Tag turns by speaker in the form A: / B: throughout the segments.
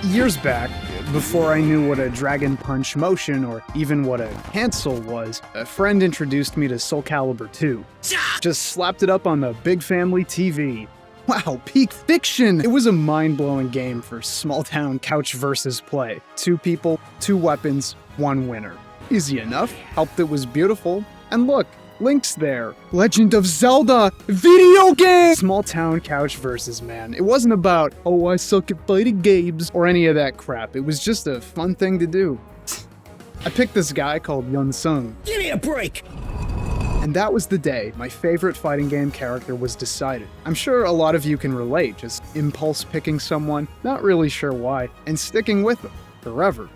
A: Years back, before I knew what a Dragon Punch motion or even what a cancel was, a friend introduced me to Soul Calibur 2. Just slapped it up on the big family TV. Wow, peak fiction! It was a mind-blowing game for small-town couch versus play. 2 people, 2 weapons, 1 winner. Easy enough, helped it was beautiful, and look, Link's there. Legend of Zelda! Video game! Small-town couch versus, man. It wasn't about, oh, I suck at fighting games, or any of that crap. It was just a fun thing to do. I picked this guy called Yun-seong.
B: Give me a break!
A: And that was the day my favorite fighting game character was decided. I'm sure a lot of you can relate, just impulse picking someone, not really sure why, and sticking with them forever.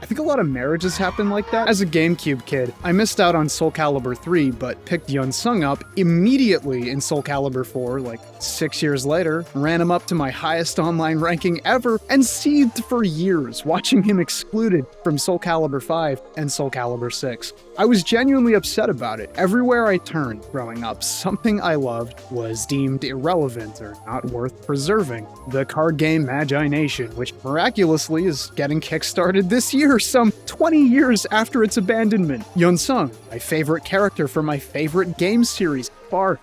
A: I think a lot of marriages happen like that. As a GameCube kid, I missed out on Soul Calibur 3, but picked Yun-seong up immediately in Soul Calibur 4, like 6 years later, ran him up to my highest online ranking ever, and seethed for years, watching him excluded from Soul Calibur 5 and Soul Calibur 6. I was genuinely upset about it. Everywhere I turned growing up, something I loved was deemed irrelevant or not worth preserving. The card game Magi Nation, which miraculously is getting kickstarted this year, some 20 years after its abandonment. Yun-seong, my favorite character for my favorite game series, far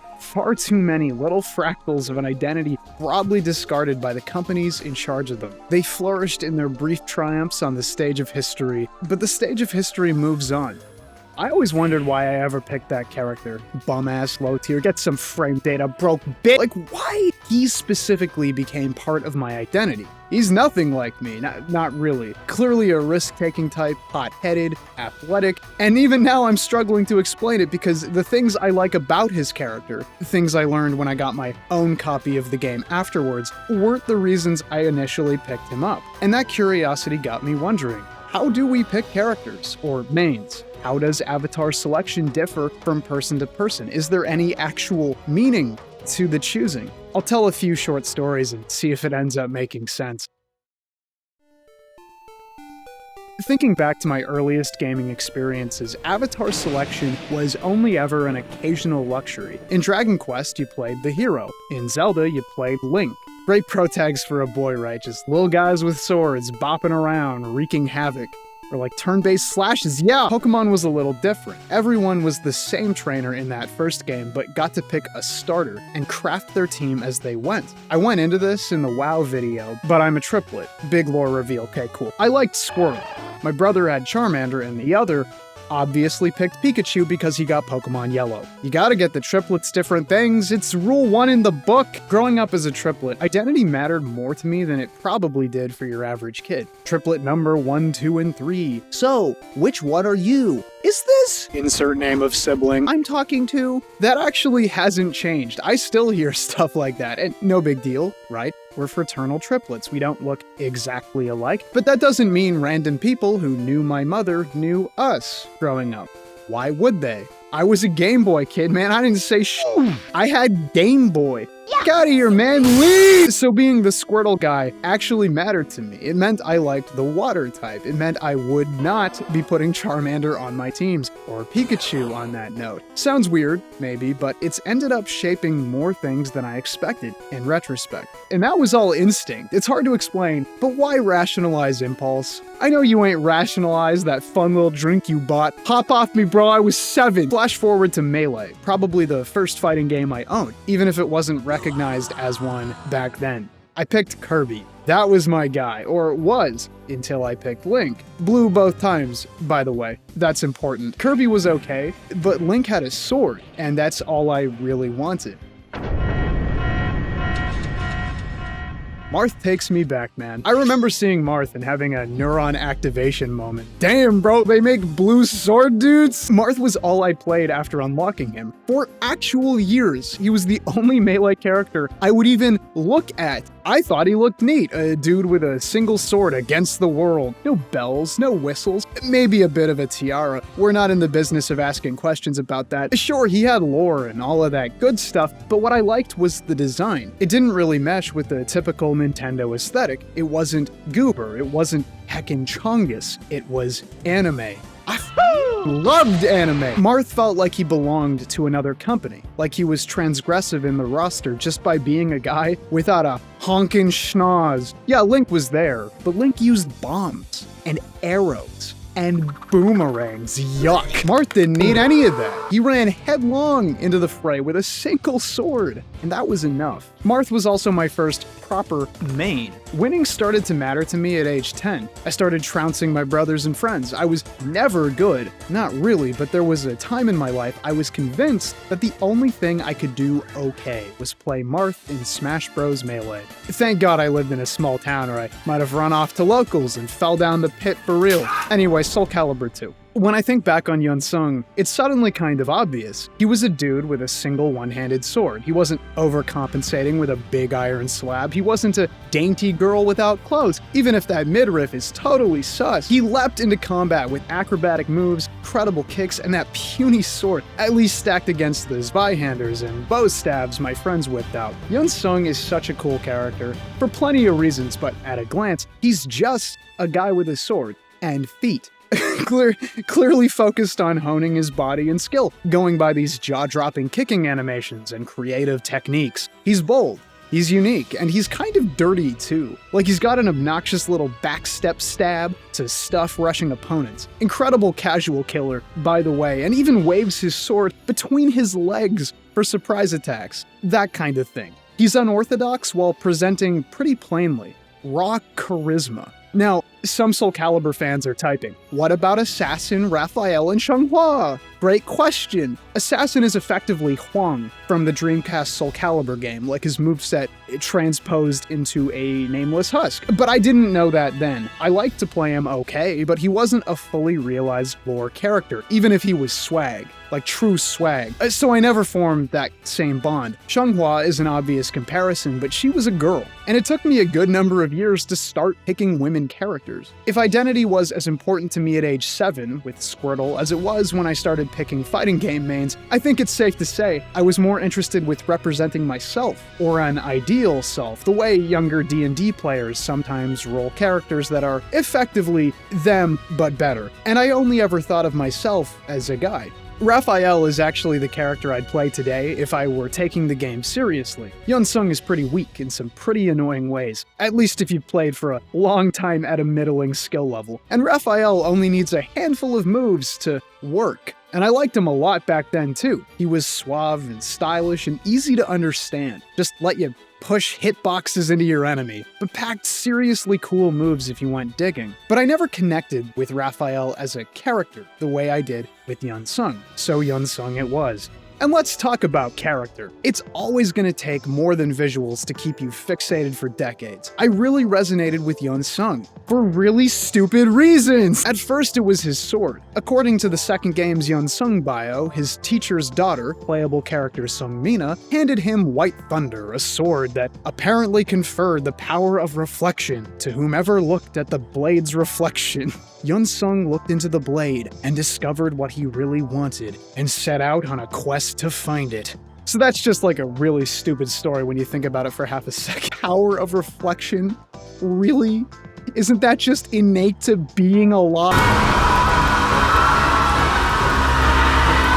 A: too many little fractals of an identity broadly discarded by the companies in charge of them. They flourished in their brief triumphs on the stage of history, but the stage of history moves on. I always wondered why I ever picked that character. Bum-ass, low-tier, get some frame data, broke bit. Like, why he specifically became part of my identity? He's nothing like me, not really. Clearly a risk-taking type, hot-headed, athletic, and even now I'm struggling to explain it because the things I like about his character, the things I learned when I got my own copy of the game afterwards, weren't the reasons I initially picked him up. And that curiosity got me wondering, how do we pick characters, or mains? How does avatar selection differ from person to person? Is there any actual meaning to the choosing? I'll tell a few short stories and see if it ends up making sense. Thinking back to my earliest gaming experiences, avatar selection was only ever an occasional luxury. In Dragon Quest, you played the hero. In Zelda, you played Link. Great protags for a boy, right? Just little guys with swords bopping around, wreaking havoc. Or like turn-based slashes, yeah! Pokemon was a little different. Everyone was the same trainer in that first game, but got to pick a starter and craft their team as they went. I went into this in the WoW video, but I'm a triplet. Big lore reveal, okay, cool. I liked Squirtle. My brother had Charmander, and the other obviously picked Pikachu because he got Pokemon Yellow. You gotta get the triplets different things, it's rule 1 in the book! Growing up as a triplet, identity mattered more to me than it probably did for your average kid. Triplet number 1, 2, and 3. So, which one are you? Is this? Insert name of sibling I'm talking to? That actually hasn't changed. I still hear stuff like that, and no big deal, right? We're fraternal triplets. We don't look exactly alike, but that doesn't mean random people who knew my mother knew us growing up. Why would they? I was a Game Boy kid, man. I didn't say I had Game Boy. Get out of here, man. Leave! So being the Squirtle guy actually mattered to me. It meant I liked the water type. It meant I would not be putting Charmander on my teams, or Pikachu on that note. Sounds weird, maybe, but it's ended up shaping more things than I expected, in retrospect. And that was all instinct. It's hard to explain, but why rationalize impulse? I know you ain't rationalized that fun little drink you bought. Hop off me, bro, I was 7. Flash forward to Melee, probably the first fighting game I owned, even if it wasn't recognized as one back then. I picked Kirby. That was my guy, or was, until I picked Link. Blue both times, by the way. That's important. Kirby was okay, but Link had a sword, and that's all I really wanted. Marth takes me back, man. I remember seeing Marth and having a neuron activation moment. Damn, bro, they make blue sword dudes? Marth was all I played after unlocking him. For actual years, he was the only Melee character I would even look at. I thought he looked neat, a dude with a single sword against the world. No bells, no whistles, maybe a bit of a tiara. We're not in the business of asking questions about that. Sure, he had lore and all of that good stuff, but what I liked was the design. It didn't really mesh with the typical Nintendo aesthetic. It wasn't goober, it wasn't heckin' chongus, it was anime. loved anime. Marth felt like he belonged to another company, like he was transgressive in the roster just by being a guy without a honkin' schnoz. Yeah, Link was there, but Link used bombs and arrows and boomerangs. Yuck. Marth didn't need any of that. He ran headlong into the fray with a single sword, and that was enough. Marth was also my first proper main. Winning started to matter to me at age 10. I started trouncing my brothers and friends. I was never good. Not really, but there was a time in my life I was convinced that the only thing I could do okay was play Marth in Smash Bros. Melee. Thank God I lived in a small town, or I might have run off to locals and fell down the pit for real. Anyway, Soul Calibur 2. When I think back on Yun-seong, it's suddenly kind of obvious. He was a dude with a single one-handed sword. He wasn't overcompensating with a big iron slab. He wasn't a dainty girl without clothes. Even if that midriff is totally sus, he leapt into combat with acrobatic moves, credible kicks, and that puny sword, at least stacked against the Zweihanders and bow stabs my friends whipped out. Yun-seong is such a cool character, for plenty of reasons, but at a glance, he's just a guy with a sword and feet. Clearly focused on honing his body and skill, going by these jaw-dropping kicking animations and creative techniques. He's bold, he's unique, and he's kind of dirty too. Like he's got an obnoxious little backstep stab to stuff rushing opponents. Incredible casual killer, by the way, and even waves his sword between his legs for surprise attacks. That kind of thing. He's unorthodox while presenting pretty plainly. Raw charisma. Now, some Soul Calibur fans are typing, what about Assassin, Raphael, and Xianghua? Great question. Assassin is effectively Huang from the Dreamcast Soul Calibur game, like his moveset transposed into a nameless husk. But I didn't know that then. I liked to play him okay, but he wasn't a fully realized lore character, even if he was swag. Like true swag. So I never formed that same bond. Xianghua is an obvious comparison, but she was a girl, and it took me a good number of years to start picking women characters. If identity was as important to me at age 7 with Squirtle as it was when I started picking fighting game mains, I think it's safe to say I was more interested with representing myself, or an ideal self, the way younger D&D players sometimes roll characters that are effectively them but better. And I only ever thought of myself as a guy. Raphael is actually the character I'd play today if I were taking the game seriously. Yun-seong is pretty weak in some pretty annoying ways, at least if you've played for a long time at a middling skill level. And Raphael only needs a handful of moves to work. And I liked him a lot back then too. He was suave and stylish and easy to understand. Just let you push hitboxes into your enemy, but packed seriously cool moves if you went digging. But I never connected with Raphael as a character the way I did with Yun-seong. So Yun-seong it was. And let's talk about character. It's always going to take more than visuals to keep you fixated for decades. I really resonated with Yun-seong for really stupid reasons. At first it was his sword. According to the second game's Yun-seong bio, his teacher's daughter, playable character Seong-mina, handed him White Thunder, a sword that apparently conferred the power of reflection to whomever looked at the blade's reflection. Yun-seong looked into the blade and discovered what he really wanted and set out on a quest to find it. So that's just like a really stupid story when you think about it for half a second. Power of reflection? Really? Isn't that just innate to being alive?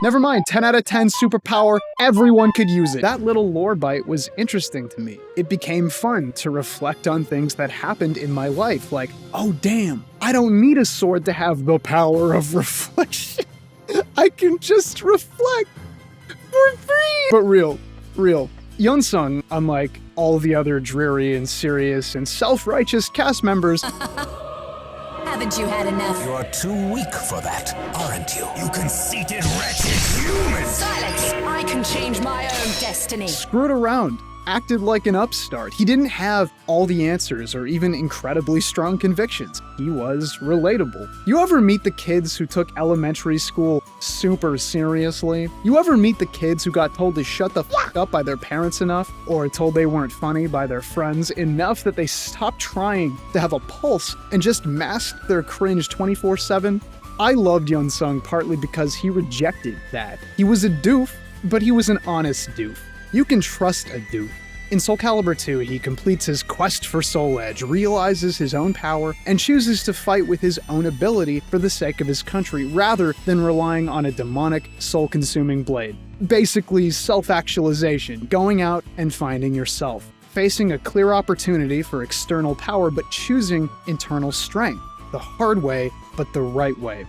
A: Never mind, 10 out of 10 superpower, everyone could use it. That little lore bite was interesting to me. It became fun to reflect on things that happened in my life, like, oh damn, I don't need a sword to have the power of reflection. I can just reflect for free. But real. Yun-seong, unlike all the other dreary and serious and self-righteous cast members,
B: haven't you had enough?
C: You're too weak for that, aren't you? You conceited, wretched human!
B: Silence! I can change my own destiny.
A: screwed around, acted like an upstart. He didn't have all the answers or even incredibly strong convictions. He was relatable. You ever meet the kids who took elementary school super seriously? You ever meet the kids who got told to shut the fuck up by their parents enough, or told they weren't funny by their friends enough that they stopped trying to have a pulse and just masked their cringe 24/7? I loved Yun-seong partly because he rejected that. He was a doof, but he was an honest doof. You can trust a doof. In Soul Calibur 2, he completes his quest for Soul Edge, realizes his own power, and chooses to fight with his own ability for the sake of his country, rather than relying on a demonic, soul-consuming blade. Basically, self-actualization, going out and finding yourself, facing a clear opportunity for external power, but choosing internal strength. The hard way, but the right way.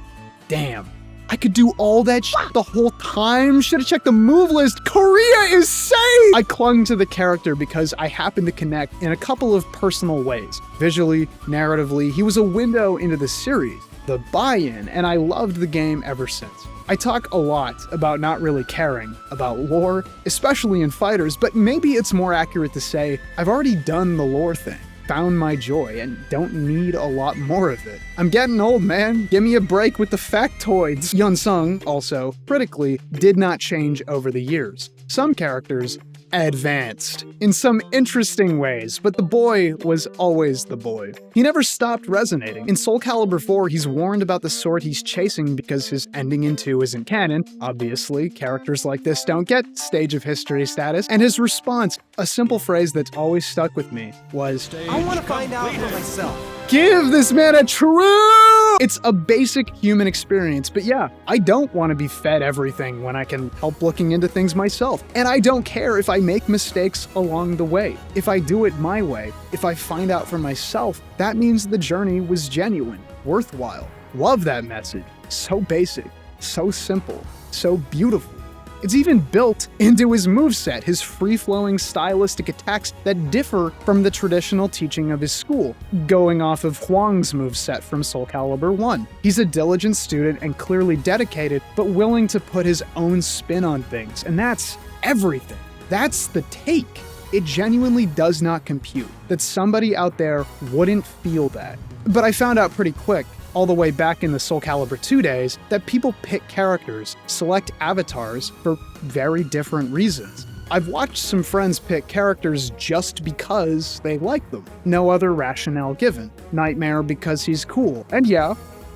A: Damn. I could do all that shit the whole time. Should've checked the move list. Korea is safe! I clung to the character because I happened to connect in a couple of personal ways. Visually, narratively, he was a window into the series, the buy-in, and I loved the game ever since. I talk a lot about not really caring about lore, especially in fighters, but maybe it's more accurate to say I've already done the lore thing. Found my joy and don't need a lot more of it. I'm getting old, man. Give me a break with the factoids. Yun-seong, also, critically, did not change over the years. Some characters advanced in some interesting ways, but the boy was always the boy. He never stopped resonating. In Soul Calibur 4, he's warned about the sword he's chasing because his ending in 2 isn't canon. Obviously, characters like this don't get Stage of History status, and his response, a simple phrase that's always stuck with me, was,
D: I want to find out for myself.
A: Give this man a true! It's a basic human experience, but yeah, I don't want to be fed everything when I can help looking into things myself. And I don't care if I make mistakes along the way. If I do it my way, if I find out for myself, that means the journey was genuine, worthwhile. Love that message. So basic, so simple, so beautiful. It's even built into his moveset, his free-flowing stylistic attacks that differ from the traditional teaching of his school, going off of Hwang's moveset from Soul Calibur 1. He's a diligent student and clearly dedicated, but willing to put his own spin on things, and that's everything. That's the take. It genuinely does not compute that somebody out there wouldn't feel that. But I found out pretty quick, all the way back in the Soul Calibur 2 days, that people pick characters, select avatars for very different reasons. I've watched some friends pick characters just because they like them. No other rationale given. Nightmare because he's cool. And yeah,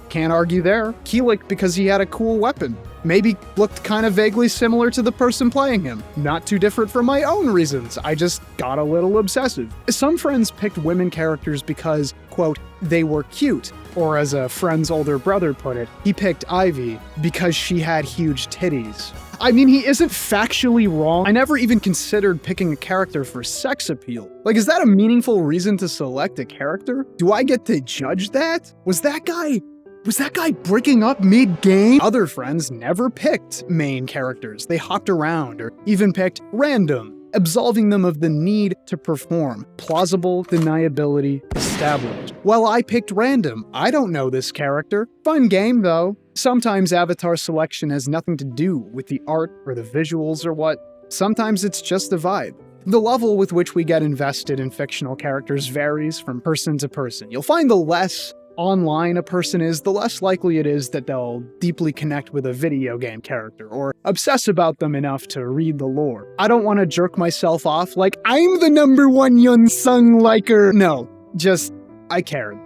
A: can't argue there. Keelik because he had a cool weapon. Maybe looked kind of vaguely similar to the person playing him. Not too different from my own reasons. I just got a little obsessive. Some friends picked women characters because, quote, they were cute. Or as a friend's older brother put it, he picked Ivy because she had huge titties. I mean, he isn't factually wrong. I never even considered picking a character for sex appeal. Like, is that a meaningful reason to select a character? Do I get to judge that? Was that guy breaking up mid-game? Other friends never picked main characters. They hopped around or even picked random, absolving them of the need to perform. Plausible deniability established. Well, I picked random. I don't know this character. Fun game, though. Sometimes avatar selection has nothing to do with the art or the visuals or what. Sometimes it's just the vibe. The level with which we get invested in fictional characters varies from person to person. You'll find the less online a person is, the less likely it is that they'll deeply connect with a video game character or obsess about them enough to read the lore. I don't want to jerk myself off like I'm the #1 Yun-seong liker. No, just I cared.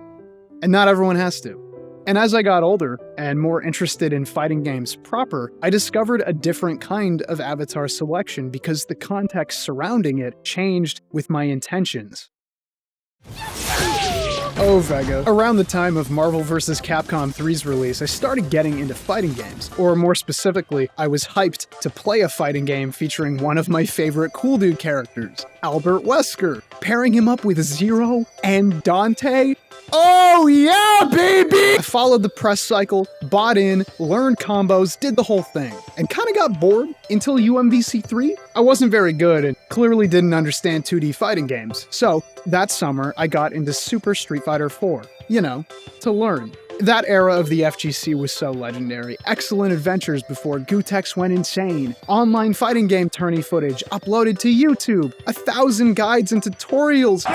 A: And not everyone has to. And as I got older and more interested in fighting games proper, I discovered a different kind of avatar selection because the context surrounding it changed with my intentions. Oh, Vega. Around the time of Marvel vs. Capcom 3's release, I started getting into fighting games. Or more specifically, I was hyped to play a fighting game featuring one of my favorite Cool Dude characters, Albert Wesker. Pairing him up with Zero and Dante? Oh yeah, baby! I followed the press cycle, bought in, learned combos, did the whole thing, and kinda got bored until UMVC 3. I wasn't very good and clearly didn't understand 2D fighting games, so that summer I got into Super Street Fighter 4, to learn. That era of the FGC was so legendary. Excellent adventures before Gutex went insane. Online fighting game tourney footage uploaded to YouTube. 1,000 guides and tutorials.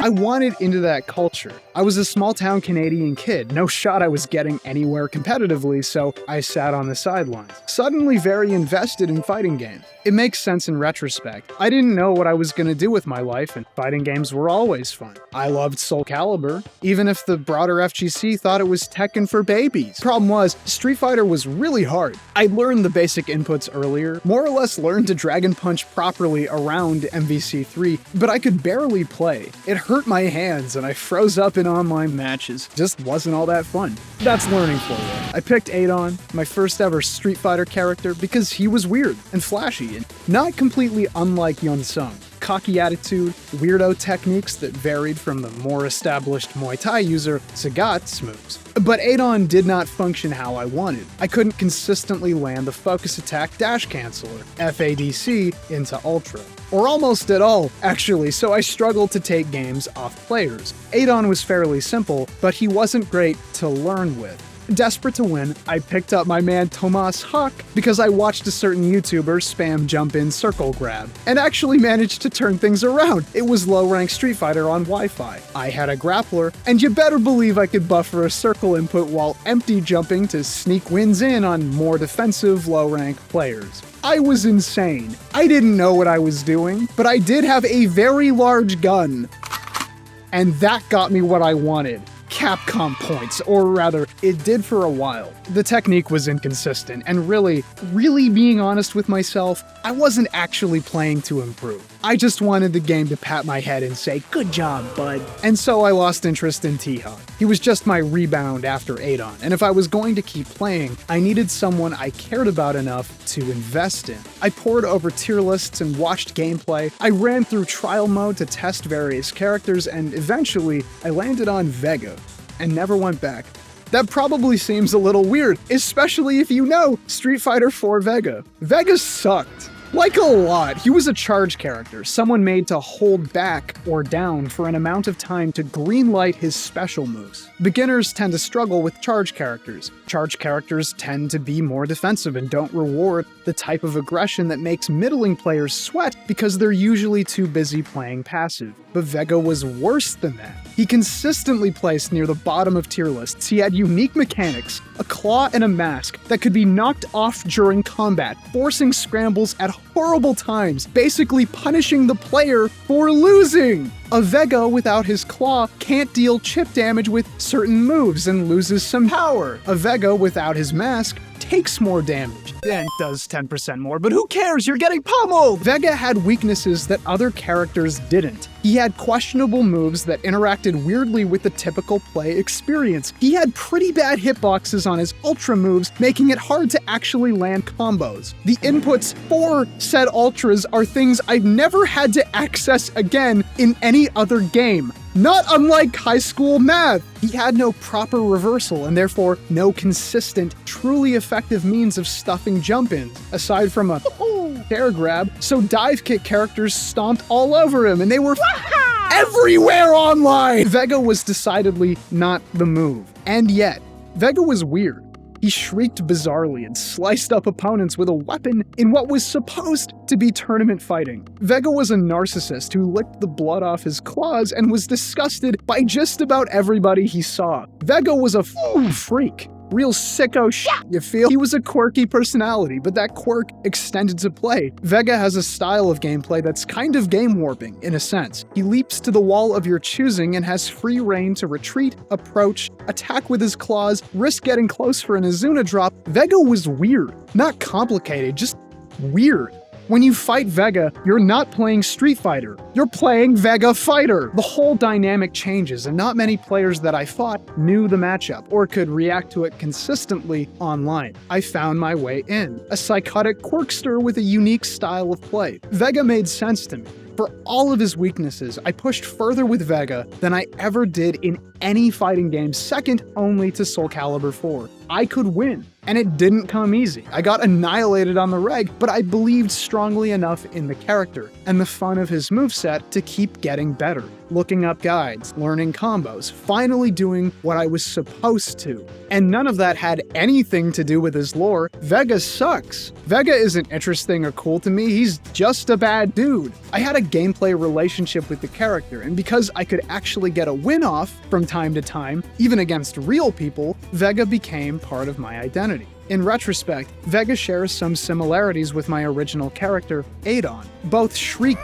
A: I wanted into that culture. I was a small-town Canadian kid. No shot I was getting anywhere competitively, so I sat on the sidelines, suddenly very invested in fighting games. It makes sense in retrospect. I didn't know what I was gonna do with my life, and fighting games were always fun. I loved Soul Calibur, even if the broader FGC thought it was Tekken for babies. Problem was, Street Fighter was really hard. I learned the basic inputs earlier, more or less learned to Dragon Punch properly around MVC3, but I could barely play. It hurt my hands and I froze up in online matches. Just wasn't all that fun. That's learning for you. I picked Adon, my first ever Street Fighter character, because he was weird and flashy and not completely unlike Yun-seong. Cocky attitude, weirdo techniques that varied from the more established Muay Thai user Sagat's moves. But Adon did not function how I wanted. I couldn't consistently land the focus attack dash canceller, FADC, into Ultra. Or almost at all, actually, so I struggled to take games off players. Adon was fairly simple, but he wasn't great to learn with. Desperate to win, I picked up my man Tomas Huck because I watched a certain YouTuber spam jump in circle grab, and actually managed to turn things around. It was low-rank Street Fighter on Wi-Fi. I had a grappler, and you better believe I could buffer a circle input while empty jumping to sneak wins in on more defensive low-rank players. I was insane. I didn't know what I was doing, but I did have a very large gun. And that got me what I wanted. Capcom points, or rather, it did for a while. The technique was inconsistent, and really being honest with myself, I wasn't actually playing to improve. I just wanted the game to pat my head and say, "Good job, bud." And so I lost interest in T-Hawk. He was just my rebound after Adon, and if I was going to keep playing, I needed someone I cared about enough to invest in. I pored over tier lists and watched gameplay. I ran through trial mode to test various characters, and eventually, I landed on Vega, and never went back. That probably seems a little weird, especially if you know Street Fighter IV Vega. Vega sucked. Like a lot, he was a charge character, someone made to hold back or down for an amount of time to greenlight his special moves. Beginners tend to struggle with charge characters. Charge characters tend to be more defensive and don't reward the type of aggression that makes middling players sweat because they're usually too busy playing passive. But Vega was worse than that. He consistently placed near the bottom of tier lists. He had unique mechanics, a claw and a mask that could be knocked off during combat, forcing scrambles at horrible times, basically punishing the player for losing. A Vega without his claw can't deal chip damage with certain moves and loses some power. A Vega without his mask takes more damage and does 10% more, but who cares? You're getting pummeled! Vega had weaknesses that other characters didn't. He had questionable moves that interacted weirdly with the typical play experience. He had pretty bad hitboxes on his ultra moves, making it hard to actually land combos. The inputs for said ultras are things I've never had to access again in any other game. Not unlike high school math. He had no proper reversal and therefore no consistent, truly effective means of stuffing jump-ins, aside from a air grab, so dive kick characters stomped all over him and they were everywhere online! Vega was decidedly not the move. And yet, Vega was weird. He shrieked bizarrely and sliced up opponents with a weapon in what was supposed to be tournament fighting. Vega was a narcissist who licked the blood off his claws and was disgusted by just about everybody he saw. Vega was a freak. Real sicko shit, you feel? He was a quirky personality, but that quirk extended to play. Vega has a style of gameplay that's kind of game warping, in a sense. He leaps to the wall of your choosing and has free reign to retreat, approach, attack with his claws, risk getting close for an Azuna drop. Vega was weird. Not complicated, just weird. When you fight Vega, you're not playing Street Fighter. You're playing Vega Fighter. The whole dynamic changes, and not many players that I fought knew the matchup or could react to it consistently online. I found my way in. A psychotic quirkster with a unique style of play. Vega made sense to me. For all of his weaknesses, I pushed further with Vega than I ever did in any fighting game, second only to Soul Calibur 4. I could win, and it didn't come easy. I got annihilated on the reg, but I believed strongly enough in the character and the fun of his moveset to keep getting better. Looking up guides, learning combos, finally doing what I was supposed to. And none of that had anything to do with his lore. Vega sucks. Vega isn't interesting or cool to me, he's just a bad dude. I had a gameplay relationship with the character, and because I could actually get a win off from time to time, even against real people, Vega became part of my identity. In retrospect, Vega shares some similarities with my original character, Adon. Both shriek,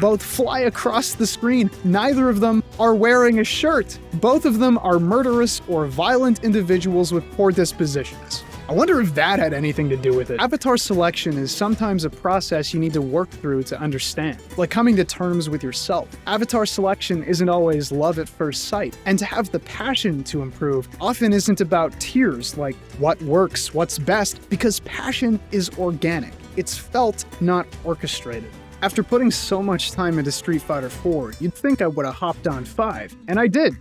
A: both fly across the screen, neither of them are wearing a shirt. Both of them are murderous or violent individuals with poor dispositions. I wonder if that had anything to do with it. Avatar selection is sometimes a process you need to work through to understand, like coming to terms with yourself. Avatar selection isn't always love at first sight, and to have the passion to improve often isn't about tiers like what works, what's best, because passion is organic. It's felt, not orchestrated. After putting so much time into Street Fighter 4, you'd think I would have hopped on 5, and I did.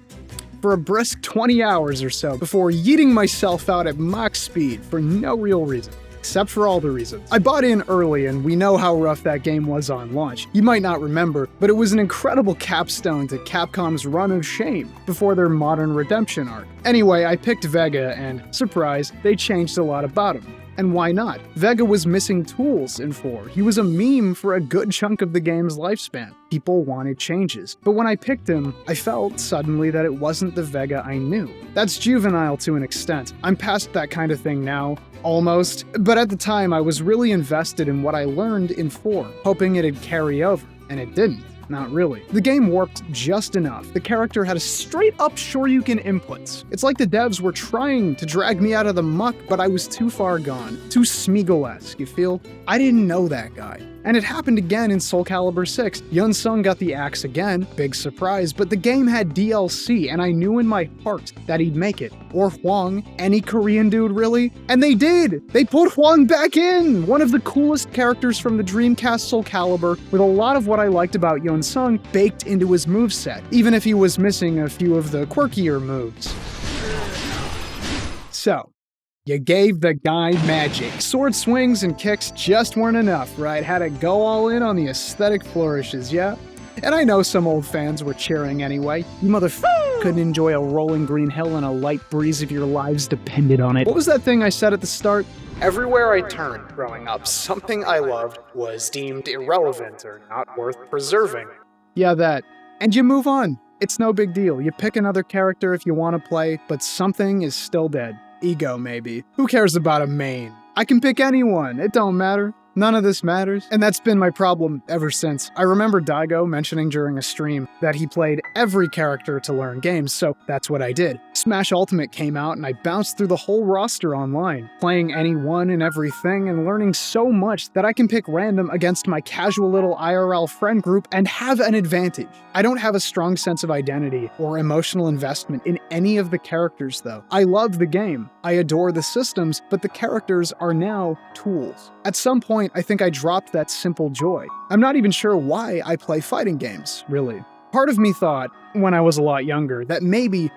A: For a brisk 20 hours or so, before yeeting myself out at max speed for no real reason. Except for all the reasons. I bought in early, and we know how rough that game was on launch. You might not remember, but it was an incredible capstone to Capcom's run of shame before their modern redemption arc. Anyway, I picked Vega, and surprise, they changed a lot about him. And why not? Vega was missing tools in 4. He was a meme for a good chunk of the game's lifespan. People wanted changes. But when I picked him, I felt suddenly that it wasn't the Vega I knew. That's juvenile to an extent. I'm past that kind of thing now. Almost. But at the time, I was really invested in what I learned in 4, hoping it'd carry over. And it didn't. Not really. The game warped just enough. The character had a straight-up Shoryuken inputs. It's like the devs were trying to drag me out of the muck, but I was too far gone. Too Smeagol-esque, you feel? I didn't know that guy. And it happened again in Soul Calibur 6. Yun-seong got the axe again, big surprise, but the game had DLC, and I knew in my heart that he'd make it. Or Hwang, any Korean dude really? And they did! They put Hwang back in! One of the coolest characters from the Dreamcast Soul Calibur, with a lot of what I liked about Yun-seong baked into his moveset, even if he was missing a few of the quirkier moves. So, you gave the guy magic. Sword swings and kicks just weren't enough, right? Had to go all in on the aesthetic flourishes, yeah? And I know some old fans were cheering anyway. You couldn't enjoy a rolling green hill and a light breeze if your lives depended on it. What was that thing I said at the start? Everywhere I turned growing up, something I loved was deemed irrelevant or not worth preserving. Yeah, that. And you move on. It's no big deal. You pick another character if you want to play, but something is still dead. Ego, maybe. Who cares about a main? I can pick anyone. It don't matter. None of this matters. And that's been my problem ever since. I remember Daigo mentioning during a stream that he played every character to learn games, so that's what I did. Smash Ultimate came out and I bounced through the whole roster online, playing any one and everything and learning so much that I can pick random against my casual little IRL friend group and have an advantage. I don't have a strong sense of identity or emotional investment in any of the characters though. I love the game, I adore the systems, but the characters are now tools. At some point, I think I dropped that simple joy. I'm not even sure why I play fighting games, really. Part of me thought, when I was a lot younger, that maybe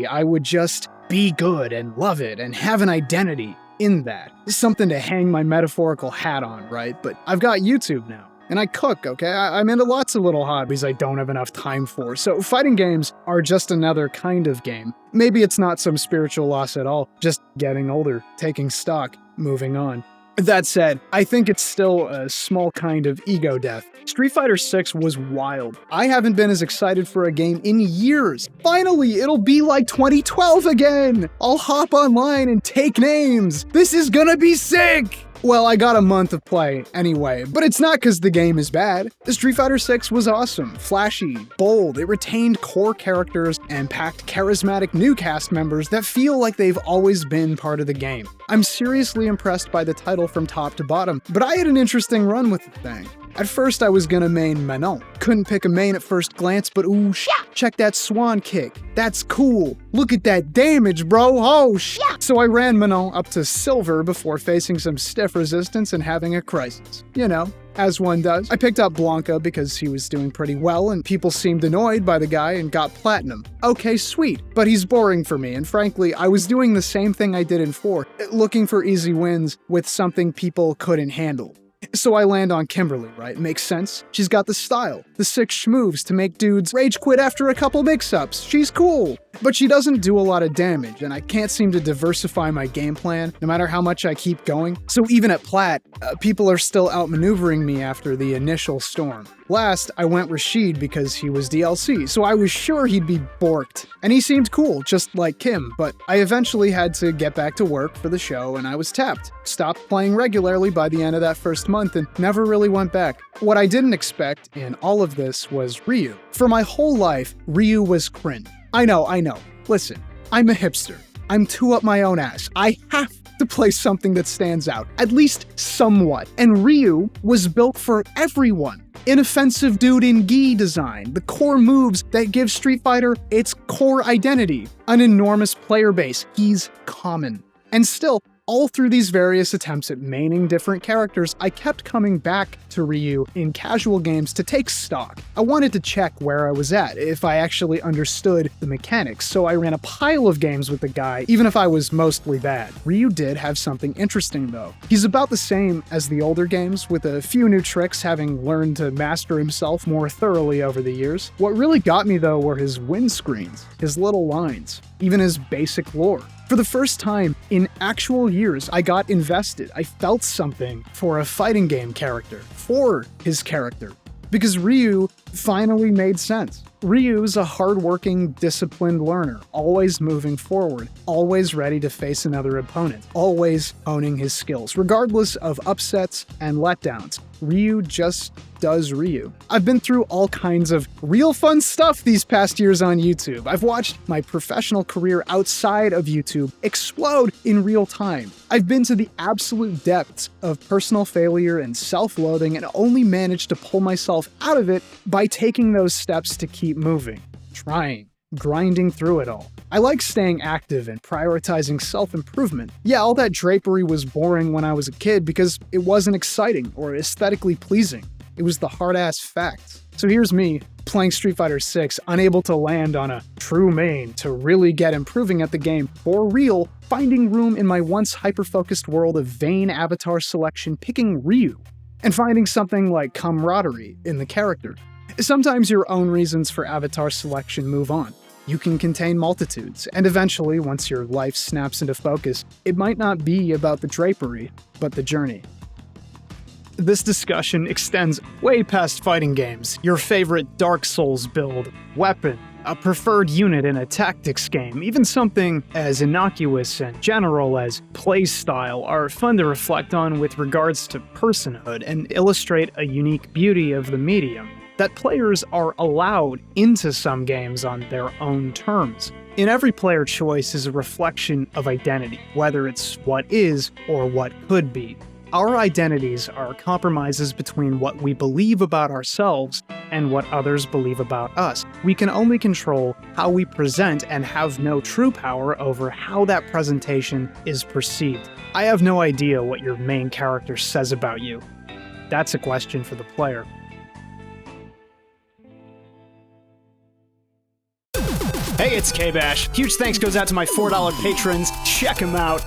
A: I would just be good and love it and have an identity in that. Something to hang my metaphorical hat on, right? But I've got YouTube now. And I cook, okay? I'm into lots of little hobbies I don't have enough time for, so fighting games are just another kind of game. Maybe it's not some spiritual loss at all, just getting older, taking stock, moving on. That said, I think it's still a small kind of ego death. Street Fighter 6 was wild. I haven't been as excited for a game in years. Finally, it'll be like 2012 again! I'll hop online and take names! This is gonna be sick! Well, I got a month of play anyway, but it's not because the game is bad. Street Fighter 6 was awesome, flashy, bold, it retained core characters and packed charismatic new cast members that feel like they've always been part of the game. I'm seriously impressed by the title from top to bottom, but I had an interesting run with the thing. At first I was gonna main Manon. Couldn't pick a main at first glance, but ooh, check that swan kick. That's cool. Look at that damage, bro. Oh, So I ran Manon up to silver before facing some stiff resistance and having a crisis. You know, as one does. I picked up Blanca because he was doing pretty well and people seemed annoyed by the guy and got platinum. Okay, sweet, but he's boring for me, and frankly, I was doing the same thing I did in 4, looking for easy wins with something people couldn't handle. So I land on Kimberly, right? Makes sense. She's got the style, the 6 schmoves to make dudes rage quit after a couple mix-ups. She's cool. But she doesn't do a lot of damage, and I can't seem to diversify my game plan, no matter how much I keep going. So even at Plat, people are still outmaneuvering me after the initial storm. Last, I went Rashid because he was DLC, so I was sure he'd be borked. And he seemed cool, just like Kim, but I eventually had to get back to work for the show and I was tapped. Stopped playing regularly by the end of that first month and never really went back. What I didn't expect in all of this was Ryu. For my whole life, Ryu was cringe. I know. Listen, I'm a hipster. I'm too up my own ass. I have to play something that stands out, at least somewhat. And Ryu was built for everyone. Inoffensive dude in gi design, the core moves that give Street Fighter its core identity, an enormous player base. He's common. And still, all through these various attempts at maining different characters, I kept coming back to Ryu in casual games to take stock. I wanted to check where I was at, if I actually understood the mechanics, so I ran a pile of games with the guy, even if I was mostly bad. Ryu did have something interesting though. He's about the same as the older games, with a few new tricks, having learned to master himself more thoroughly over the years. What really got me though were his win screens, his little lines, even his basic lore. For the first time in actual years, I got invested. I felt something for a fighting game character, for his character, because Ryu finally made sense. Ryu's a hardworking, disciplined learner, always moving forward, always ready to face another opponent, always honing his skills, regardless of upsets and letdowns. Ryu just does Ryu. I've been through all kinds of real fun stuff these past years on YouTube. I've watched my professional career outside of YouTube explode in real time. I've been to the absolute depths of personal failure and self-loathing and only managed to pull myself out of it by taking those steps to keep moving, trying, grinding through it all. I like staying active and prioritizing self-improvement. Yeah, all that drapery was boring when I was a kid because it wasn't exciting or aesthetically pleasing. It was the hard-ass facts. So here's me, playing Street Fighter 6, unable to land on a true main to really get improving at the game for real, finding room in my once hyper-focused world of vain avatar selection, picking Ryu, and finding something like camaraderie in the character. Sometimes your own reasons for avatar selection move on. You can contain multitudes, and eventually, once your life snaps into focus, it might not be about the drapery, but the journey. This discussion extends way past fighting games, your favorite Dark Souls build, weapon, a preferred unit in a tactics game, even something as innocuous and general as playstyle are fun to reflect on with regards to personhood and illustrate a unique beauty of the medium. That players are allowed into some games on their own terms. In every player choice is a reflection of identity, whether it's what is or what could be. Our identities are compromises between what we believe about ourselves and what others believe about us. We can only control how we present and have no true power over how that presentation is perceived. I have no idea what your main character says about you. That's a question for the player. Hey, it's KBash. Huge thanks goes out to my $4 patrons. Check them out.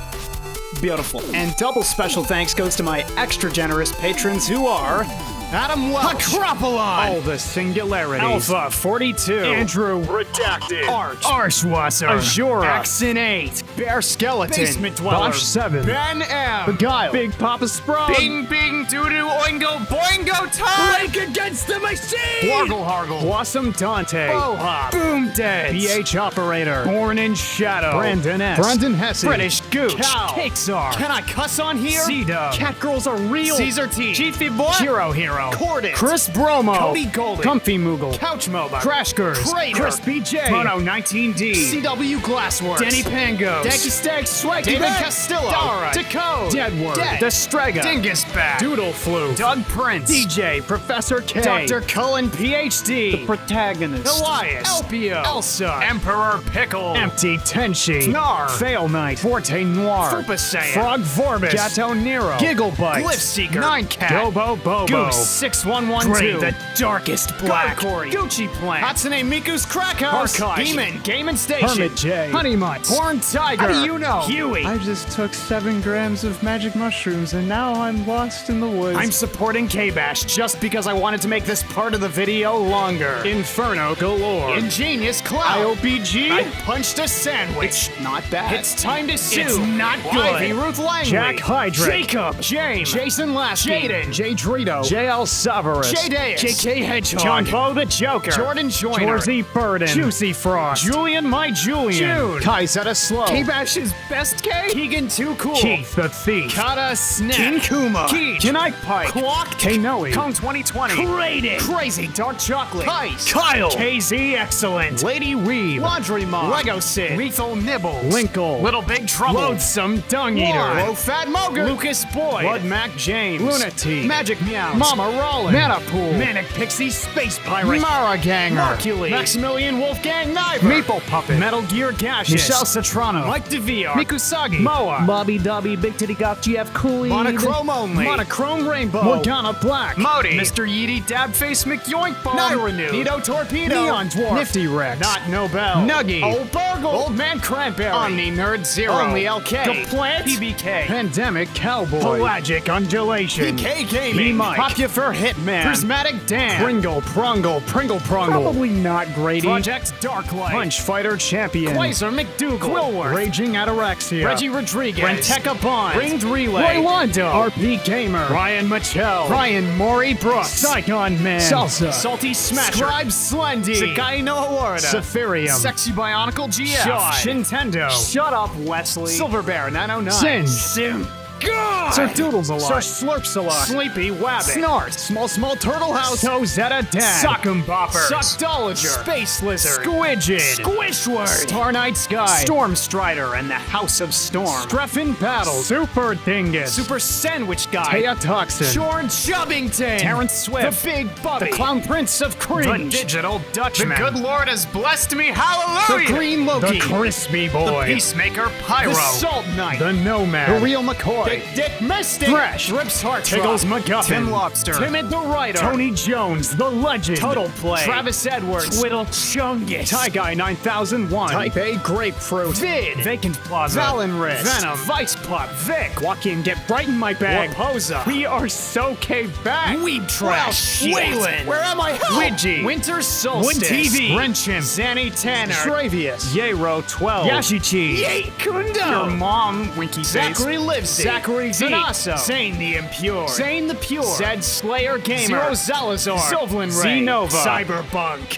A: Beautiful. And double special thanks goes to my extra generous patrons who are Adam Welch, Acropolion, the Singularities, Alpha 42, Andrew Redacted, Arshwasser, Azura, Axon 8, Bear Skeleton, Basement Dweller, Bosch 7, Ben M, Beguile, Big Papa Sprung, Bing Bing Doodoo Oingo Boingo Time, Blake Against the Machine, Wargle Hargle, Blossom Dante, Bohop, Boom Dead, PH Operator, Born in Shadow, Brandon S, Brandon Hesse, British Gooch, Cakesar, Can I Cuss on Here? C-Dub, Cat Girls Are Real, Caesar T, Chiefy Boy, Hero Hero, Mow,
D: Cordit,
A: Chris Bromo,
D: Cody Golden,
A: Comfy Moogle,
D: Couch MOBA,
A: Crashgers,
D: Crater,
A: Crispy J,
E: Mono 19D,
D: CW Glassworks,
A: Denny Pangos,
D: Danky Stag, Swag,
A: David
D: David
A: Castillo,
D: Dara,
A: Decode,
D: Deadward,
A: Dead, The Strega,
D: Dingusback,
A: Doodle Flu,
E: Doug Prince,
A: DJ, Professor K,
E: Dr. Cullen PhD,
A: Protagonist,
E: Elias,
A: Elpio, Elsa,
E: Emperor Pickle,
A: Empty Tenchi,
E: Gnar,
A: Fail Knight, Forte Noir,
E: Fupa Saiyan,
A: Frog Vorbis,
E: Gato Nero,
A: Gigglebite,
E: Glyph Seeker,
A: Nine Cat,
E: Gobo Bobo,
A: Goose,
E: 6112,
A: Gray, the Darkest Black,
E: Garcory,
A: Gucci Plant,
E: Hatsune Miku's Crack House,
A: Harkosh,
E: Demon, Game and Station,
A: Hermit J, Honey Mutt,
E: Horned Tiger,
A: How do you know?
E: Huey.
A: I just took 7 grams of magic mushrooms and now I'm lost in the woods.
E: I'm supporting KBash just because I wanted to make this part of the video longer.
A: Inferno galore.
E: Ingenious Cloud.
A: IOBG.
E: I punched a sandwich.
D: It's not bad.
E: It's time to sue.
A: It's not good.
E: Ivy Ruth Langley.
A: Jack Hydrick.
E: Jacob. James. Jason Lasky.
A: Jaden. J. Drito. JL Savarus.
E: J. Deus. JK Hedgehog.
A: John Bo the Joker.
E: Jordan Joyner.
A: Jorzy Burden. Juicy Frost.
E: Julian My Julian.
A: June. Kaizetta Slow.
E: KBash's best K. Keegan Too Cool.
A: Keith the Thief.
E: Kata Snap.
A: King Kuma.
E: Keith.
A: Janite Pike.
E: Clock.
A: Kanoe.
E: Kong 2020.
A: Rated.
E: Crazy Dark Chocolate. Heist.
A: Kyle. KZ Excellent.
E: Lady Weeb. Laundry Mom. Lego Sid. Lethal Nibbles.
A: Linkle.
E: Little Big Trouble.
A: Loathsome Dung Eater.
E: Low Fat Moger. Lucas Boyd.
A: Blood Mac James.
E: Lunati. Magic Meows.
A: Mama Rollin.
E: Manapool.
A: Manic Pixie Space Pirate.
E: Mara Ganger.
A: Marculi.
E: Maximilian Wolfgang Niver.
A: Maple Puppet.
E: Metal Gear Gaseous.
A: Michelle Citrano.
E: Mike DeVere.
A: Mikusagi.
E: Moa.
A: Bobby Dobby Big Titty Goth GF Cooley.
E: Monochrome Only.
A: Monochrome Rainbow. Morgana Black.
E: Modi. Mr. Yeety Dabface McYoinkbomb.
A: Nyrenew.
E: Nito Torpedo.
A: Neon Dwarf.
E: Nifty Rex.
A: Not Nobel.
E: Nuggy. Old Burgle. Old Man Cranberry. Omni Nerd Zero. Only LK.
A: Kaplant.
E: PBK.
A: Pandemic Cowboy.
E: Pelagic
A: Undulation.
E: PK Gaming.
A: E-Mike.
E: Popular Hitman. Prismatic Dan.
A: Pringle Prongle Pringle Prongle. Probably not Grady.
E: Project Darklight.
A: Punch Fighter Champion.
E: Quasar McDougal. Quillworth.
A: Raging Ataraxia.
E: Reggie Rodriguez.
A: Renteca Bond.
E: Ringed Relay.
A: Roy Londo. RP Gamer. Ryan Michelle.
E: Ryan Maury Brooks.
A: Saigon Man. Salsa.
E: Salty Smasher. Scribe Slendy. Sakai no Awarda.
A: Saphirium.
E: Sexy Bionicle GF.
A: Shy.
E: Nintendo.
A: Shut up, Wesley.
E: Silver Bear 909.
A: Singe.
E: Sim. God.
A: Sir Doodles a lot.
E: Sir Slurps a lot. Sleepy Wabbit.
A: Snart.
E: Small Turtle House.
A: So Zeta Dad.
E: Sock'em Boppers.
A: Suckdolager.
E: Space Lizard.
A: Squidged.
E: Squishword.
A: Star Night Sky.
E: Storm Strider and the House of Storm.
A: Streffin Battles. Super Dingus.
E: Super Sandwich Guy.
A: Taya Toxin.
E: Shorn Chubbington. Terrence Swift. The Big Bubby.
A: The Clown Prince of Cringe.
E: The Digital Dutchman.
A: The
E: good Lord has blessed me. Hallelujah.
A: The Green Loki.
E: The Crispy Boy. The Peacemaker Pyro. The Salt Knight.
A: The Nomad.
E: The Real McCoy. Big Dick Mystic.
A: Fresh.
E: Rips Heart.
A: Tiggles McGuffin.
E: Tim Lobster. Timid the Writer.
A: Tony Jones, the Legend.
E: Total Play. Travis Edwards.
A: Twiddle Chungus.
E: Ty Guy 9001.
A: Type A Grapefruit.
E: Vid.
A: Vacant Plaza.
E: Valenris.
A: Venom.
E: Vice Pop. Vic.
A: Joaquin, get right in my bag.
E: Waposa.
A: We are so KBash.
E: Weed Trash.
A: Waylon.
E: Where am I?
A: Widgie.
E: Winter Solstice.
A: Win TV.
E: Wrenchim. Zanny Tanner.
A: Travius.
E: Yero 12.
A: Yashichi.
E: Yay Kundo. Your mom. Winky Face. Zachary Livesey. Zachary V. Zanasso. Zane the Impure. Zane the Pure. Zed Slayer Gamer. Zero Zalazar. Sylvan Ray.
A: Zenova.
E: Cyberbunk.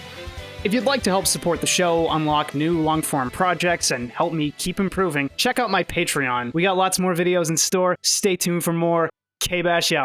E: If you'd like to help support the show, unlock new long-form projects, and help me keep improving, check out my Patreon. We got lots more videos in store. Stay tuned for more. KBash out.